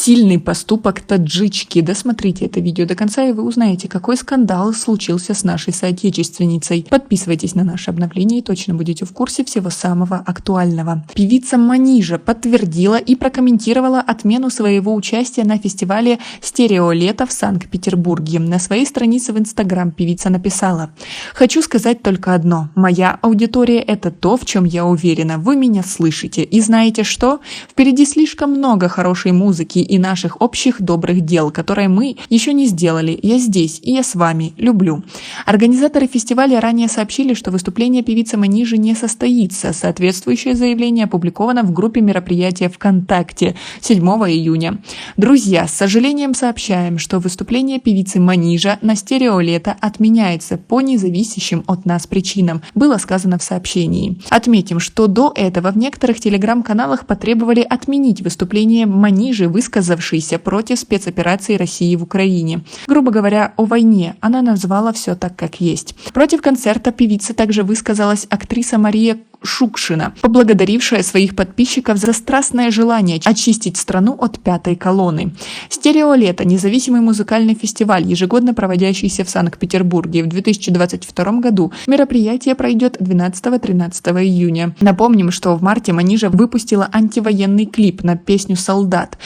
Сильный поступок таджички. Досмотрите это видео до конца, и вы узнаете, какой скандал случился с нашей соотечественницей. Подписывайтесь на наше обновление и точно будете в курсе всего самого актуального. Певица Манижа подтвердила и прокомментировала отмену своего участия на фестивале «Стереолето» в Санкт-Петербурге. На своей странице в Инстаграм певица написала: «Хочу сказать только одно. Моя аудитория – это то, в чем я уверена. Вы меня слышите. И знаете что? Впереди слишком много хорошей музыки и наших общих добрых дел, которые мы еще не сделали. Я здесь, и я с вами. Люблю». Организаторы фестиваля ранее сообщили, что выступление певицы Манижи не состоится. Соответствующее заявление опубликовано в группе мероприятия ВКонтакте 7 июня. Друзья, с сожалением сообщаем, что выступление певицы Манижа на «Стереолето» отменяется по независящим от нас причинам, было сказано в сообщении. Отметим, что до этого в некоторых телеграм-каналах потребовали отменить выступление Манижи, высказавшейся против спецоперации России в Украине. Грубо говоря, о войне. Она назвала все так, как есть. Против концерта певицы также высказалась актриса Мария Шукшина, поблагодарившая своих подписчиков за страстное желание очистить страну от пятой колонны. «Стереолето» – независимый музыкальный фестиваль, ежегодно проводящийся в Санкт-Петербурге. В 2022 году мероприятие пройдет 12-13 июня. Напомним, что в марте Манижа выпустила антивоенный клип на песню «Солдат».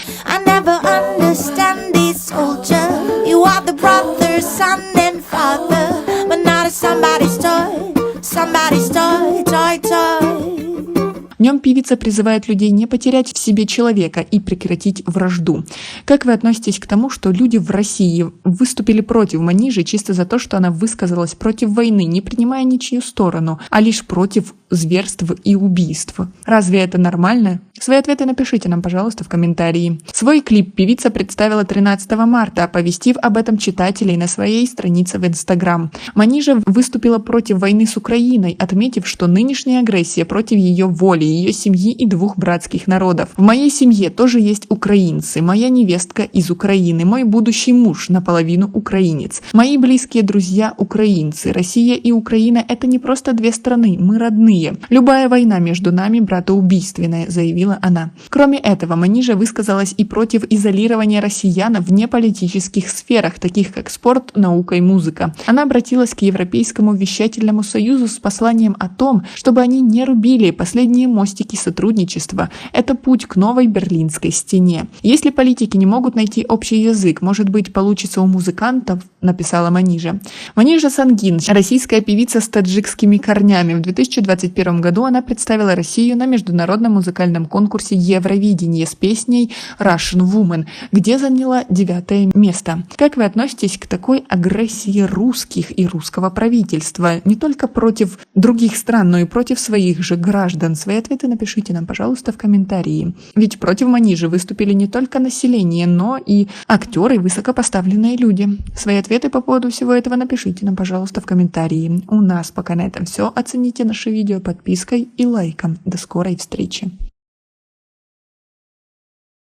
В нем певица призывает людей не потерять в себе человека и прекратить вражду. Как вы относитесь к тому, что люди в России выступили против Манижи чисто за то, что она высказалась против войны, не принимая ничью сторону, а лишь против зверств и убийств? Разве это нормально? Свои ответы напишите нам, пожалуйста, в комментарии. Свой клип певица представила 13 марта, оповестив об этом читателей на своей странице в Инстаграм. Манижа выступила против войны с Украиной, отметив, что нынешняя агрессия против ее воли, ее семьи и двух братских народов. В моей семье тоже есть украинцы. Моя невестка из Украины, мой будущий муж наполовину украинец. Мои близкие друзья украинцы. Россия и Украина – это не просто две страны, мы родные. Любая война между нами братоубийственная, заявила она. Кроме этого, Манижа высказалась и против изолирования россиян в неполитических сферах, таких как спорт, наука и музыка. Она обратилась к Европейскому вещательному союзу с посланием о том, чтобы они не рубили последние мостики сотрудничества. Это путь к новой Берлинской стене. Если политики не могут найти общий язык, может быть, получится у музыкантов, написала Манижа. Манижа Сангин, российская певица с таджикскими корнями. В 2021 году она представила Россию на международном музыкальном конкурсе Евровидение с песней Russian Woman, где заняла 9-е место. Как вы относитесь к такой агрессии русских и русского правительства? Не только против других стран, но и против своих же граждан. Свои ответы напишите нам, пожалуйста, в комментарии. Ведь против Манижи выступили не только население, но и актеры, высокопоставленные люди. Свои ответы по поводу всего этого напишите нам, пожалуйста, в комментарии. У нас пока на этом все. Оцените наше видео подпиской и лайком. До скорой встречи.